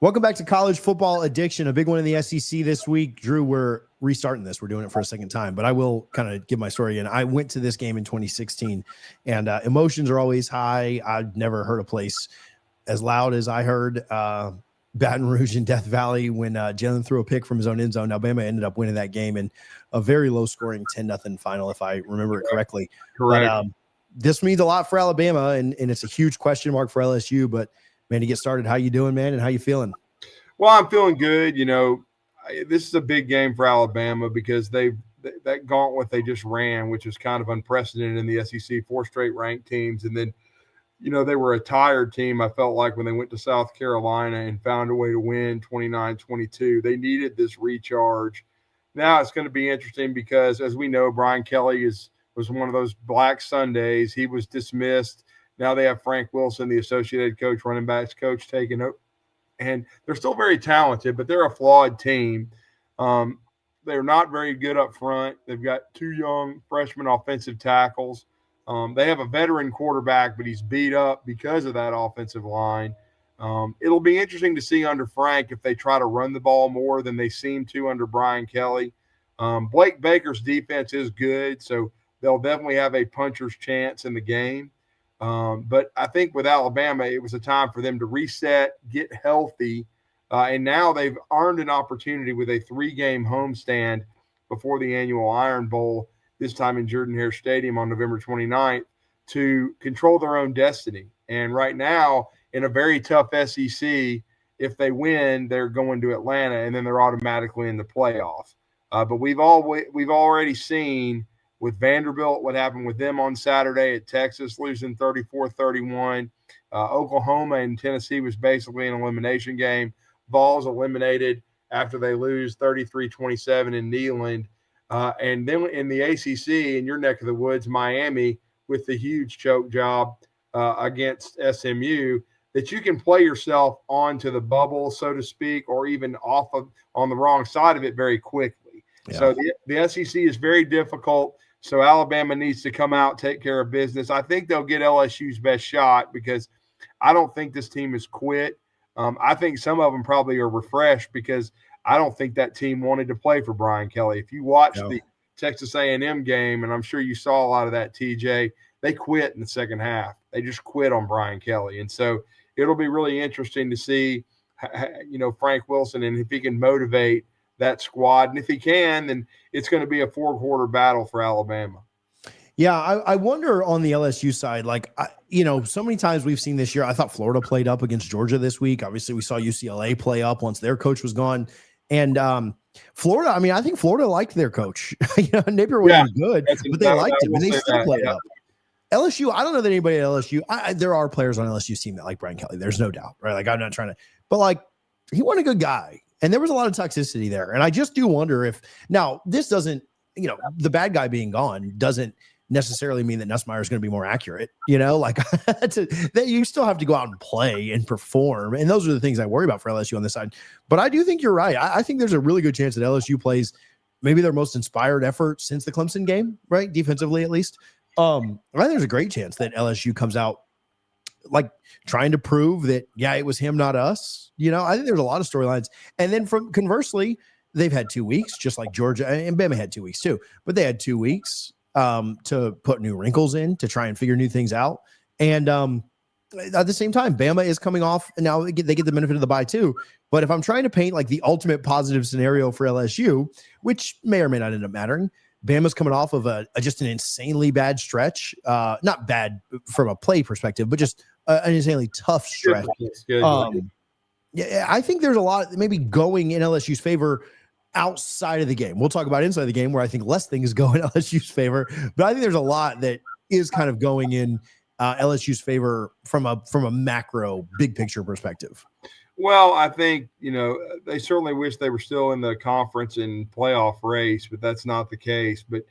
Welcome back to College Football Addiction, a big one in the SEC this week. Drew, we're restarting this. We're doing it for a second time, but I will kind of give my story. And I went to this game in 2016, and emotions are always high. I've never heard a place as loud as I heard Baton Rouge and Death Valley when Jalen threw a pick from his own end zone. Alabama ended up winning that game in a very low-scoring 10-0 final, if I remember it correctly. Correct. But this means a lot for Alabama, and it's a huge question mark for LSU, but man, to get started, how you doing, man, and how you feeling? Well, I'm feeling good. You know, this is a big game for Alabama because that gauntlet they just ran, which is kind of unprecedented in the SEC, 4 straight ranked teams. And then, you know, they were a tired team, I felt like, when they went to South Carolina and found a way to win 29-22. They needed this recharge. Now it's going to be interesting because, as we know, Brian Kelly was one of those Black Sundays. He was dismissed. Now they have Frank Wilson, the associate coach, running backs coach, taking over. And they're still very talented, but they're a flawed team. They're not very good up front. They've got 2 young freshman offensive tackles. They have a veteran quarterback, but he's beat up because of that offensive line. It'll be interesting to see under Frank if they try to run the ball more than they seem to under Brian Kelly. Blake Baker's defense is good, so they'll definitely have a puncher's chance in the game. But I think with Alabama, it was a time for them to reset, get healthy, and now they've earned an opportunity with a 3-game homestand before the annual Iron Bowl, this time in Jordan-Hare Stadium on November 29th, to control their own destiny. And right now, in a very tough SEC, if they win, they're going to Atlanta, and then they're automatically in the playoff. But we've already seen – with Vanderbilt, what happened with them on Saturday at Texas, losing 34-31. Oklahoma and Tennessee was basically an elimination game. Vols eliminated after they lose 33-27 in Neyland. And then in the ACC, in your neck of the woods, Miami, with the huge choke job against SMU, that you can play yourself onto the bubble, so to speak, or even on the wrong side of it very quickly. Yeah. So the SEC is very difficult. So Alabama needs to come out, take care of business. I think they'll get LSU's best shot because I don't think this team has quit. I think some of them probably are refreshed because I don't think that team wanted to play for Brian Kelly. If you watch the Texas A&M game, and I'm sure you saw a lot of that, TJ, they quit in the second half. They just quit on Brian Kelly. And so it'll be really interesting to see, you know, Frank Wilson and if he can motivate that squad. And if he can, then it's going to be a 4-quarter battle for Alabama. Yeah, I wonder on the LSU side, like, you know, so many times we've seen this year, I thought Florida played up against Georgia this week. Obviously, we saw UCLA play up once their coach was gone. And Florida, I mean, I think Florida liked their coach. You know, Napier wasn't good, but they liked him, and they still played up. LSU, I don't know that anybody at LSU, there are players on LSU's team that like Brian Kelly. There's no doubt, right? Like, I'm not trying to, but like, he wasn't a good guy. And there was a lot of toxicity there. And I just do wonder if now this doesn't, you know, the bad guy being gone doesn't necessarily mean that Nussmeier is going to be more accurate, you know, like that you still have to go out and play and perform. And those are the things I worry about for LSU on this side. But I do think you're right. I think there's a really good chance that LSU plays maybe their most inspired effort since the Clemson game, right? Defensively, at least. I think there's a great chance that LSU comes out like trying to prove that, yeah, it was him, not us. You know, I think there's a lot of storylines. And then from conversely, they've had 2 weeks, just like Georgia, and Bama had 2 weeks too, but they had 2 weeks to put new wrinkles in, to try and figure new things out. And at the same time, Bama is coming off, and now they get the benefit of the bye too. But if I'm trying to paint like the ultimate positive scenario for LSU, which may or may not end up mattering, Bama's coming off of just an insanely bad stretch. Not bad from a play perspective, but just an insanely tough stretch. Yeah, I think there's a lot maybe going in LSU's favor outside of the game. We'll talk about inside the game where I think less things go in LSU's favor, but I think there's a lot that is kind of going in LSU's favor from a macro big picture perspective. Well, I think, you know, they certainly wish they were still in the conference and playoff race, but that's not the case. But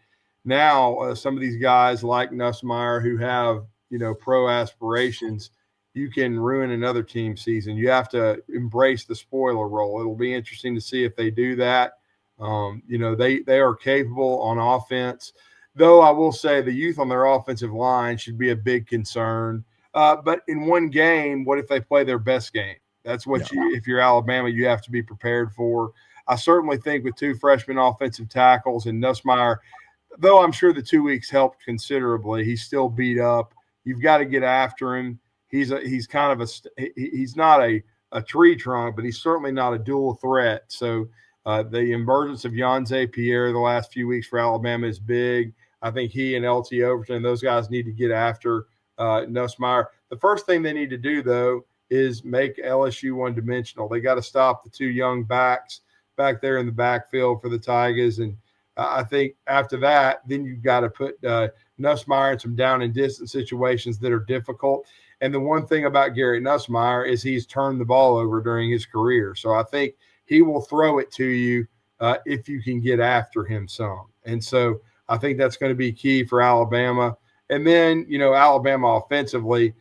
now some of these guys like Nussmeier who have, you know, pro aspirations, you can ruin another team's season. You have to embrace the spoiler role. It'll be interesting to see if they do that. You know, they are capable on offense, though I will say the youth on their offensive line should be a big concern. But in one game, what if they play their best game? That's what you, if you're Alabama, you have to be prepared for. I certainly think with 2 freshman offensive tackles and Nussmeier, though I'm sure the 2 weeks helped considerably, he's still beat up. You've got to get after him. He's he's not a tree trunk, but he's certainly not a dual threat. So the emergence of Yonze Pierre the last few weeks for Alabama is big. I think he and LT Overton, those guys need to get after Nussmeier. The first thing they need to do, though, is make LSU one-dimensional. They got to stop the 2 young backs back there in the backfield for the Tigers. And I think after that, then you've got to put Nussmeier in some down and distance situations that are difficult. And the one thing about Garrett Nussmeier is he's turned the ball over during his career. So I think he will throw it to you if you can get after him some. And so I think that's going to be key for Alabama. And then, Alabama offensively,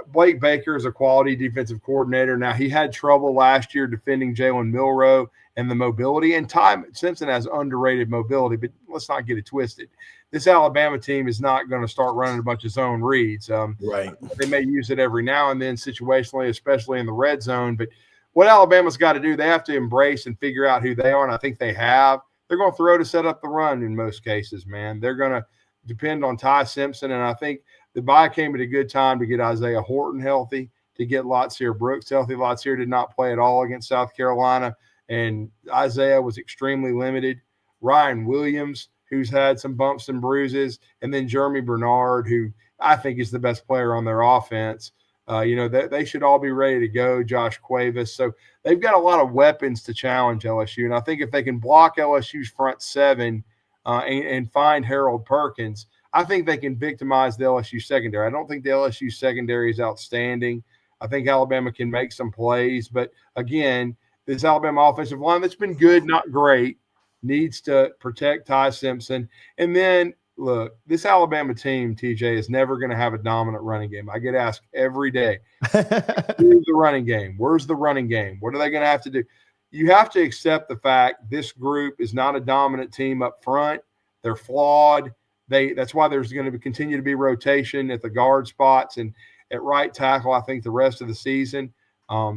Blake Baker is a quality defensive coordinator. Now, he had trouble last year defending Jalen Milroe and the mobility. And Ty Simpson has underrated mobility, but let's not get it twisted. This Alabama team is not going to start running a bunch of zone reads. Right. They may use it every now and then situationally, especially in the red zone. But what Alabama's got to do, they have to embrace and figure out who they are, and I think they have. They're going to throw to set up the run in most cases, man. They're going to depend on Ty Simpson, and I think the bye came at a good time to get Isaiah Horton healthy, to get Latsier Brooks healthy. Latsier did not play at all against South Carolina, and Isaiah was extremely limited. Ryan Williams, who's had some bumps and bruises, and then Jeremy Bernard, who I think is the best player on their offense. They should all be ready to go, Josh Cuevas. So they've got a lot of weapons to challenge LSU, and I think if they can block LSU's front 7 and find Harold Perkins, I think they can victimize the LSU secondary. I don't think the LSU secondary is outstanding. I think Alabama can make some plays. But, again, this Alabama offensive line that's been good, not great, needs to protect Ty Simpson. And then, look, this Alabama team, TJ, is never going to have a dominant running game. I get asked every day, where's the running game? Where's the running game? What are they going to have to do? You have to accept the fact this group is not a dominant team up front. They're flawed. That's why there's going to continue to be rotation at the guard spots and at right tackle, I think, the rest of the season.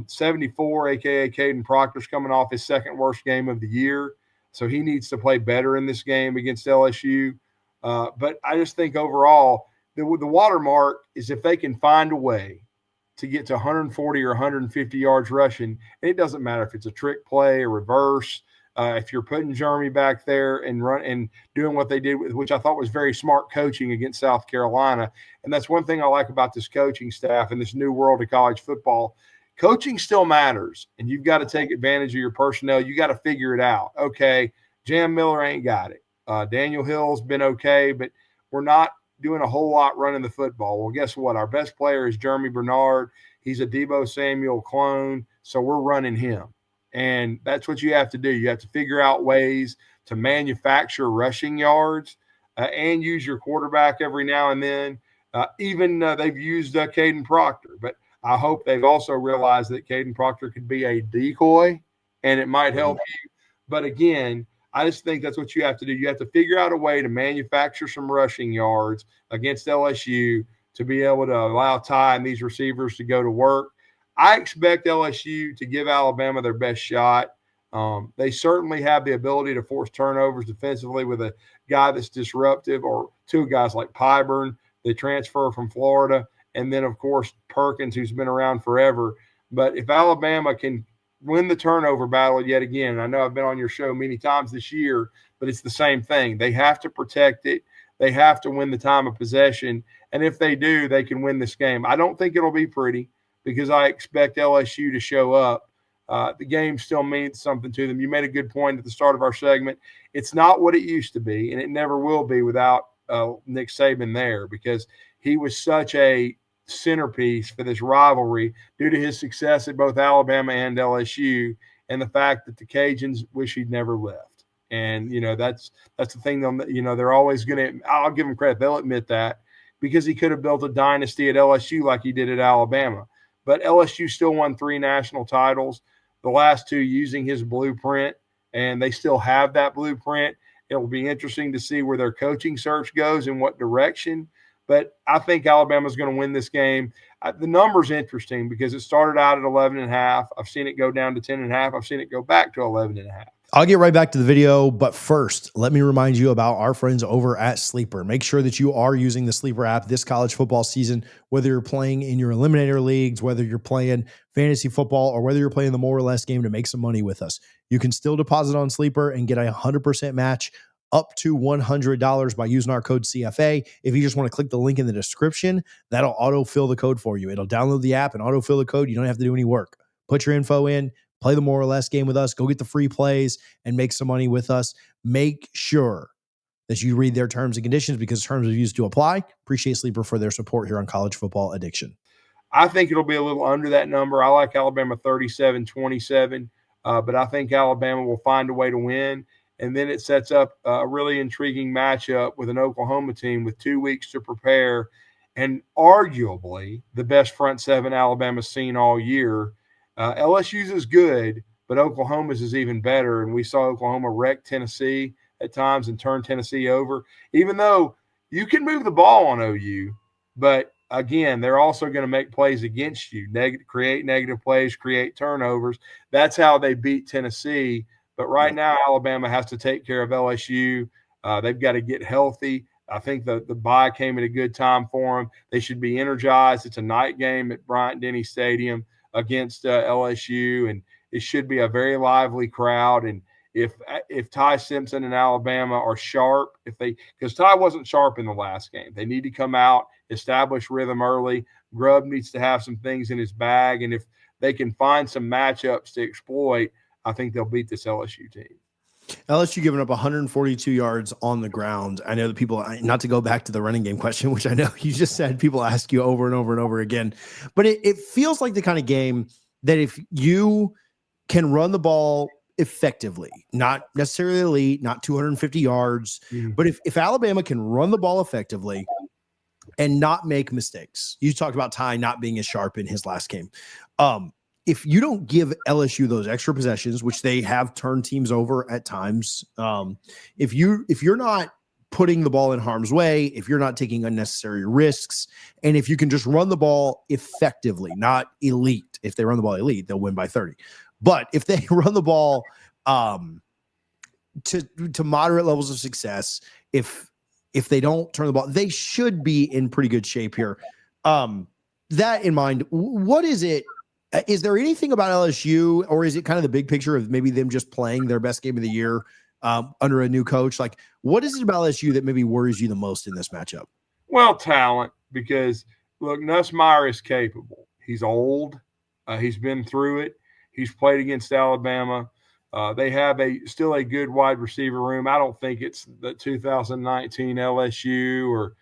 74, a.k.a. Caden Proctor's coming off his second worst game of the year, so he needs to play better in this game against LSU. But I just think overall the watermark is if they can find a way to get to 140 or 150 yards rushing, and it doesn't matter if it's a trick play or reverse, if you're putting Jeremy back there and doing what they did, which I thought was very smart coaching against South Carolina. And that's one thing I like about this coaching staff in this new world of college football. Coaching still matters, and you've got to take advantage of your personnel. You got to figure it out. Okay, Jam Miller ain't got it. Daniel Hill's been okay, but we're not doing a whole lot running the football. Well, guess what? Our best player is Jeremy Bernard. He's a Debo Samuel clone, so we're running him. And that's what you have to do. You have to figure out ways to manufacture rushing yards and use your quarterback every now and then. They've used Caden Proctor, but I hope they've also realized that Caden Proctor could be a decoy and it might help you. But again, I just think that's what you have to do. You have to figure out a way to manufacture some rushing yards against LSU to be able to allow Ty and these receivers to go to work. I expect LSU to give Alabama their best shot. They certainly have the ability to force turnovers defensively with a guy that's disruptive, or 2 guys like Pyburn, they transfer from Florida, and then, of course, Perkins, who's been around forever. But if Alabama can win the turnover battle yet again, and I know I've been on your show many times this year, but it's the same thing. They have to protect it. They have to win the time of possession. And if they do, they can win this game. I don't think it'll be pretty, because I expect LSU to show up. The game still means something to them. You made a good point at the start of our segment. It's not what it used to be, and it never will be without Nick Saban there, because he was such a centerpiece for this rivalry due to his success at both Alabama and LSU, and the fact that the Cajuns wish he'd never left. And, that's the thing. They're always going to – I'll give them credit. They'll admit that, because he could have built a dynasty at LSU like he did at Alabama. But LSU still won 3 national titles, the last 2 using his blueprint, and they still have that blueprint. It will be interesting to see where their coaching search goes and what direction. But I think Alabama's going to win this game. the number's interesting because it started out at 11.5. I've seen it go down to 10.5. I've seen it go back to 11.5. I'll get right back to the video, but first, let me remind you about our friends over at Sleeper. Make sure that you are using the Sleeper app this college football season, whether you're playing in your eliminator leagues, whether you're playing fantasy football, or whether you're playing the more or less game to make some money with us. You can still deposit on Sleeper and get a 100% match up to $100 by using our code CFA. If you just want to click the link in the description, that'll autofill the code for you. It'll download the app and autofill the code. You don't have to do any work. Put your info in, play the more or less game with us, go get the free plays and make some money with us. Make sure that you read their terms and conditions because terms of use do apply. Appreciate Sleeper for their support here on College Football Addiction. I think it'll be a little under that number. I like Alabama 37-27, but I think Alabama will find a way to win. And then it sets up a really intriguing matchup with an Oklahoma team with 2 weeks to prepare and arguably the best front seven Alabama's seen all year. LSU's is good, but Oklahoma's is even better. And we saw Oklahoma wreck Tennessee at times and turn Tennessee over, even though you can move the ball on OU. But again, they're also going to make plays against you, create negative plays, create turnovers. That's how they beat Tennessee. But right now, Alabama has to take care of LSU. They've got to get healthy. I think the bye came at a good time for them. They should be energized. It's a night game at Bryant-Denny Stadium against LSU, and it should be a very lively crowd. And if Ty Simpson and Alabama are sharp, because Ty wasn't sharp in the last game, they need to come out, establish rhythm early. Grubb needs to have some things in his bag, and if they can find some matchups to exploit, I think they'll beat this LSU team. LSU giving up 142 yards on the ground. I know that people, not to go back to the running game question, which I know you just said people ask you over and over and over again, but it feels like the kind of game that if you can run the ball effectively, not necessarily elite, not 250 yards, but if Alabama can run the ball effectively and not make mistakes, you talked about Ty not being as sharp in his last game. If you don't give LSU those extra possessions, which they have turned teams over at times, if you're not putting the ball in harm's way, if you're not taking unnecessary risks, and if you can just run the ball effectively, not elite. If they run the ball elite, they'll win by 30. But if they run the ball to moderate levels of success, if they don't turn the ball, they should be in pretty good shape here. That in mind, what is it? Is there anything about LSU, or is it kind of the big picture of maybe them just playing their best game of the year under a new coach? Like, what is it about LSU that maybe worries you the most in this matchup? Well, talent, because, look, Nussmeier is capable. He's old. He's been through it. He's played against Alabama. They have still a good wide receiver room. I don't think it's the 2019 LSU or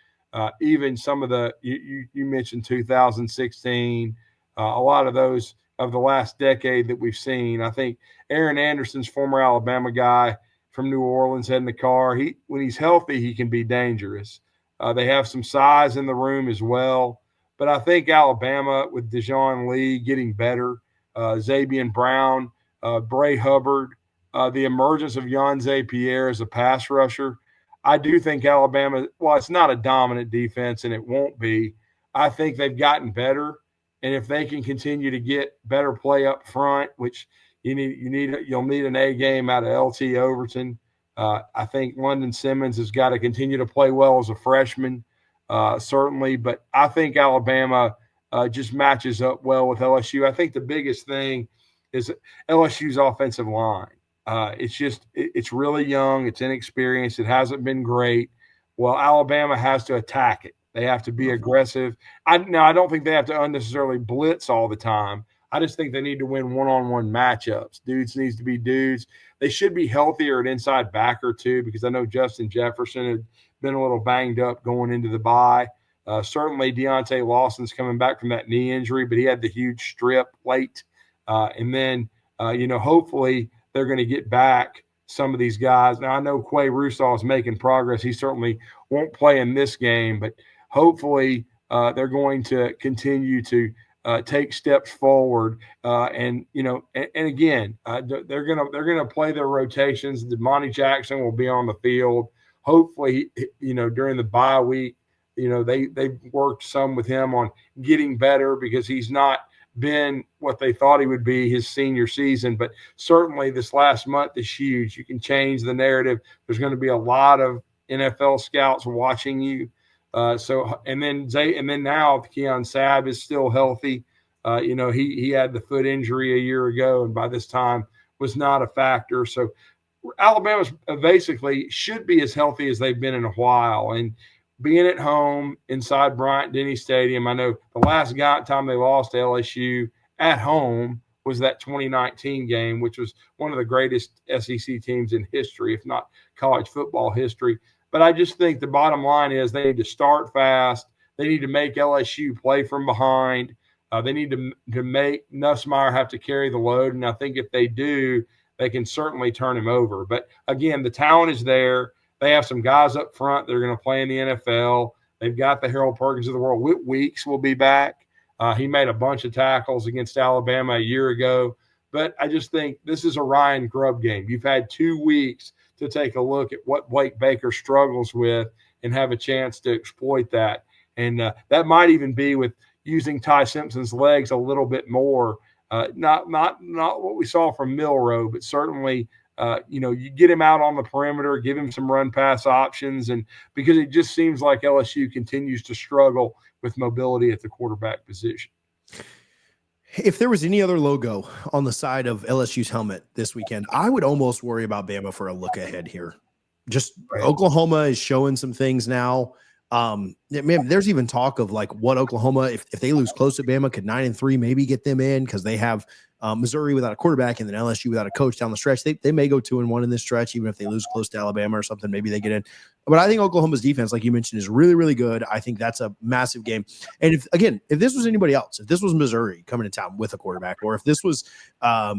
even some of the you mentioned 2016. A lot of those of the last decade that we've seen. I think Aaron Anderson's former Alabama guy from New Orleans had in the car. When he's healthy, he can be dangerous. They have some size in the room as well. But I think Alabama, with Dejon Lee getting better, Zabian Brown, Bray Hubbard, the emergence of Yonze Pierre as a pass rusher, I do think Alabama, well, it's not a dominant defense, and it won't be. I think they've gotten better. And if they can continue to get better play up front, which you'll need an A game out of LT Overton. I think London Simmons has got to continue to play well as a freshman, certainly. But I think Alabama just matches up well with LSU. I think the biggest thing is LSU's offensive line. It's really young. It's inexperienced. It hasn't been great. Well, Alabama has to attack it. They have to be aggressive. I don't think they have to unnecessarily blitz all the time. I just think they need to win one-on-one matchups. Dudes needs to be dudes. They should be healthier at inside backer too, because I know Justin Jefferson had been a little banged up going into the bye. Certainly Deontay Lawson's coming back from that knee injury, but he had the huge strip late. And then, hopefully they're going to get back some of these guys. Now, I know Quay Russaw is making progress. He certainly won't play in this game, but hopefully they're going to continue to take steps forward. And again, they're going to play their rotations. Monty Jackson will be on the field. Hopefully, during the bye week, they've worked some with him on getting better because he's not been what they thought he would be his senior season. But certainly this last month is huge. You can change the narrative. There's going to be a lot of NFL scouts watching you. And then now Keon Sabb is still healthy. He had the foot injury a year ago, and by this time was not a factor. So Alabama's basically should be as healthy as they've been in a while. And being at home inside Bryant-Denny Stadium, I know the last time they lost to LSU at home was that 2019 game, which was one of the greatest SEC teams in history, if not college football history. But I just think the bottom line is they need to start fast. They need to make LSU play from behind. They need to make Nussmeier have to carry the load. And I think if they do, they can certainly turn him over. But again, the talent is there. They have some guys up front that are going to play in the NFL. They've got the Harold Perkins of the world. Whit Weeks will be back. He made a bunch of tackles against Alabama a year ago. But I just think this is a Ryan Grubb game. You've had 2 weeks to take a look at what Blake Baker struggles with and have a chance to exploit that. And that might even be with using Ty Simpson's legs a little bit more. Not what we saw from Milroe, but certainly you get him out on the perimeter, give him some run pass options, and because it just seems like LSU continues to struggle with mobility at the quarterback position. If there was any other logo on the side of LSU's helmet this weekend, I would almost worry about Bama for a look ahead here. Just right. Oklahoma is showing some things now. Man, there's even talk of like what Oklahoma, if they lose close to Bama, could 9-3 maybe get them in because they have Missouri without a quarterback and then LSU without a coach down the stretch. They may go 2-1 in this stretch, even if they lose close to Alabama or something. Maybe they get in. But I think Oklahoma's defense, like you mentioned, is really, really good. I think that's a massive game. And if this was anybody else, if this was Missouri coming to town with a quarterback, or if this was I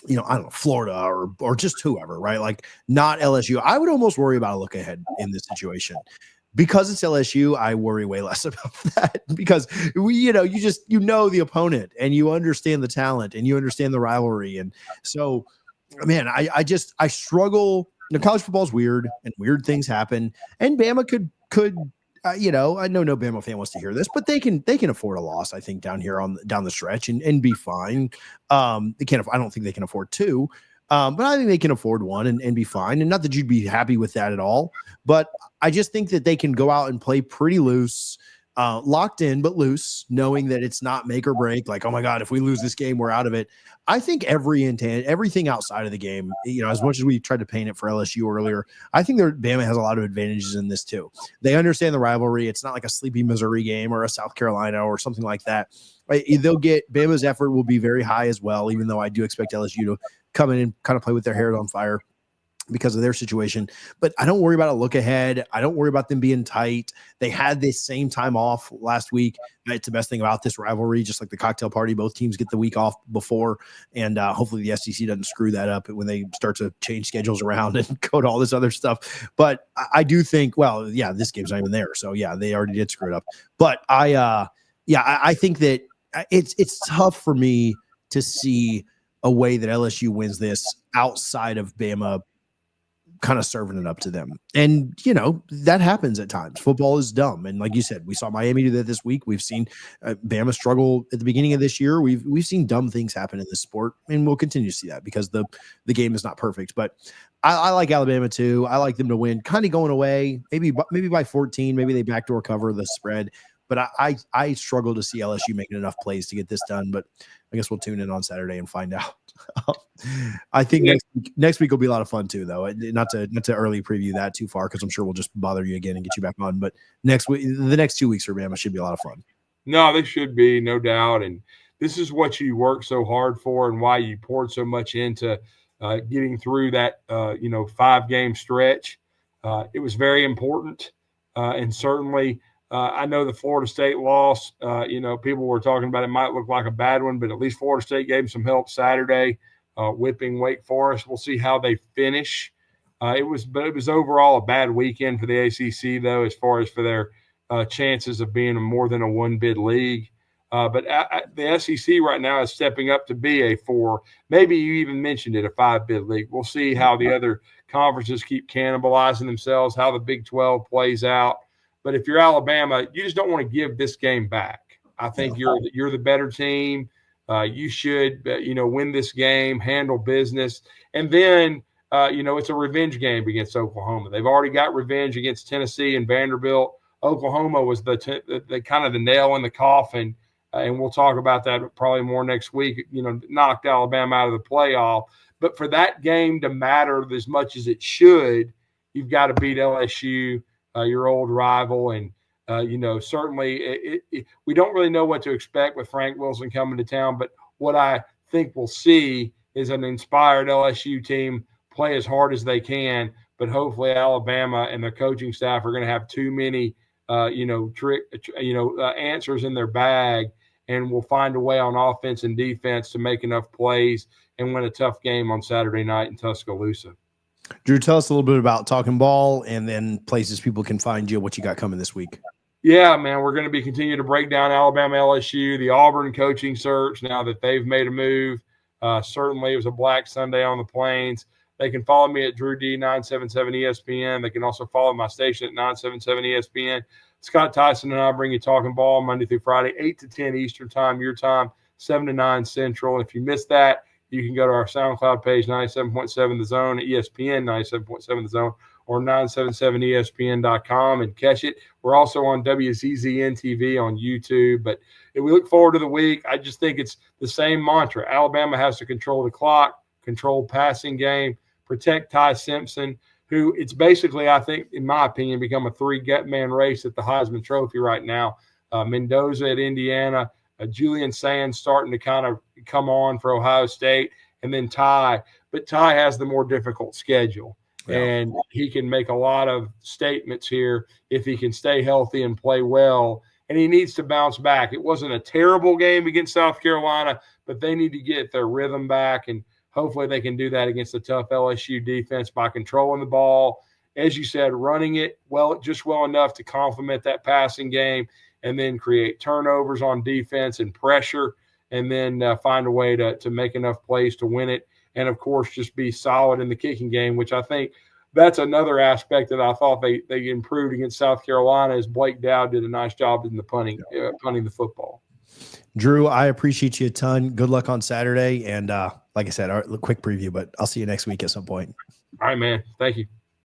don't know, Florida or just whoever, right? Like not LSU, I would almost worry about a look ahead in this situation. Because it's LSU, I worry way less about that because you know the opponent and you understand the talent and you understand the rivalry. And so, man, I struggle. College football is weird and weird things happen. And Bama could I know no Bama fan wants to hear this, but they can afford a loss, I think, down here down the stretch and be fine. I don't think they can afford 2. But I think they can afford 1 and be fine. And not that you'd be happy with that at all. But I just think that they can go out and play pretty loose, locked in, but loose, knowing that it's not make or break. Like, oh, my God, if we lose this game, we're out of it. I think everything outside of the game, as much as we tried to paint it for LSU earlier, I think Bama has a lot of advantages in this, too. They understand the rivalry. It's not like a sleepy Missouri game or a South Carolina or something like that. Right? Bama's effort will be very high as well, even though I do expect LSU to come in and kind of play with their hair on fire because of their situation. But I don't worry about a look ahead. I don't worry about them being tight. They had this same time off last week. It's the best thing about this rivalry, just like the cocktail party. Both teams get the week off before, and hopefully the SEC doesn't screw that up when they start to change schedules around and go to all this other stuff. But I do think, this game's not even there. So, yeah, they already did screw it up. But I think that it's tough for me to see a way that LSU wins this outside of Bama kind of serving it up to them. And, that happens at times. Football is dumb. And like you said, we saw Miami do that this week. We've seen Bama struggle at the beginning of this year. We've seen dumb things happen in this sport, and we'll continue to see that because the game is not perfect. But I like Alabama too. I like them to win, kind of going away, maybe by 14, maybe they backdoor cover the spread. But I struggle to see LSU making enough plays to get this done. But I guess we'll tune in on Saturday and find out. I think next week will be a lot of fun too, though. Not to early preview that too far because I'm sure we'll just bother you again and get you back on. But next week, the next 2 weeks for Bama should be a lot of fun. No, they should be, no doubt. And this is what you work so hard for, and why you poured so much into getting through that 5-game stretch. It was very important, and certainly. I know the Florida State loss, people were talking about it might look like a bad one, but at least Florida State gave them some help Saturday, whipping Wake Forest. We'll see how they finish. It was overall a bad weekend for the ACC, though, as far as for their chances of being more than a 1-bid league. But the SEC right now is stepping up to be a 4. Maybe you even mentioned it, a 5-bid league. We'll see how the other conferences keep cannibalizing themselves, how the Big 12 plays out. But if you're Alabama, you just don't want to give this game back. I think you're the better team. You should, win this game, handle business, and then it's a revenge game against Oklahoma. They've already got revenge against Tennessee and Vanderbilt. Oklahoma was the kind of the nail in the coffin, and we'll talk about that probably more next week. Knocked Alabama out of the playoff, but for that game to matter as much as it should, you've got to beat LSU, your old rival, and certainly we don't really know what to expect with Frank Wilson coming to town, but what I think we'll see is an inspired LSU team play as hard as they can, but hopefully Alabama and their coaching staff are going to have too many, answers in their bag, and will find a way on offense and defense to make enough plays and win a tough game on Saturday night in Tuscaloosa. Drew, tell us a little bit about Talking Ball and then places people can find you, what you got coming this week. Yeah, man, we're going to be continuing to break down Alabama, LSU, the Auburn coaching search now that they've made a move. Certainly, it was a Black Sunday on the Plains. They can follow me at Drew D 977 ESPN. They can also follow my station at 977 ESPN. Scott Tyson and I bring you Talking Ball Monday through Friday, 8 to 10 Eastern time, your time, 7 to 9 Central. And if you missed that, you can go to our SoundCloud page, 97.7 The Zone, ESPN 97.7 The Zone, or 977ESPN.com and catch it. We're also on WZZN TV on YouTube. But we look forward to the week. I just think it's the same mantra. Alabama has to control the clock, control passing game, protect Ty Simpson, who it's basically, I think, in my opinion, become a three-man race at the Heisman Trophy right now. Mendoza at Indiana, Julian Sands starting to kind of come on for Ohio State, and then Ty. But Ty has the more difficult schedule, and he can make a lot of statements here if he can stay healthy and play well, and he needs to bounce back. It wasn't a terrible game against South Carolina, but they need to get their rhythm back, and hopefully they can do that against a tough LSU defense by controlling the ball, as you said, running it just well enough to complement that passing game, and then create turnovers on defense and pressure, and then find a way to make enough plays to win it. And, of course, just be solid in the kicking game, which I think that's another aspect that I thought they improved against South Carolina, as Blake Dowd did a nice job in the punting the football. Drew, I appreciate you a ton. Good luck on Saturday. And like I said, a quick preview, but I'll see you next week at some point. All right, man. Thank you.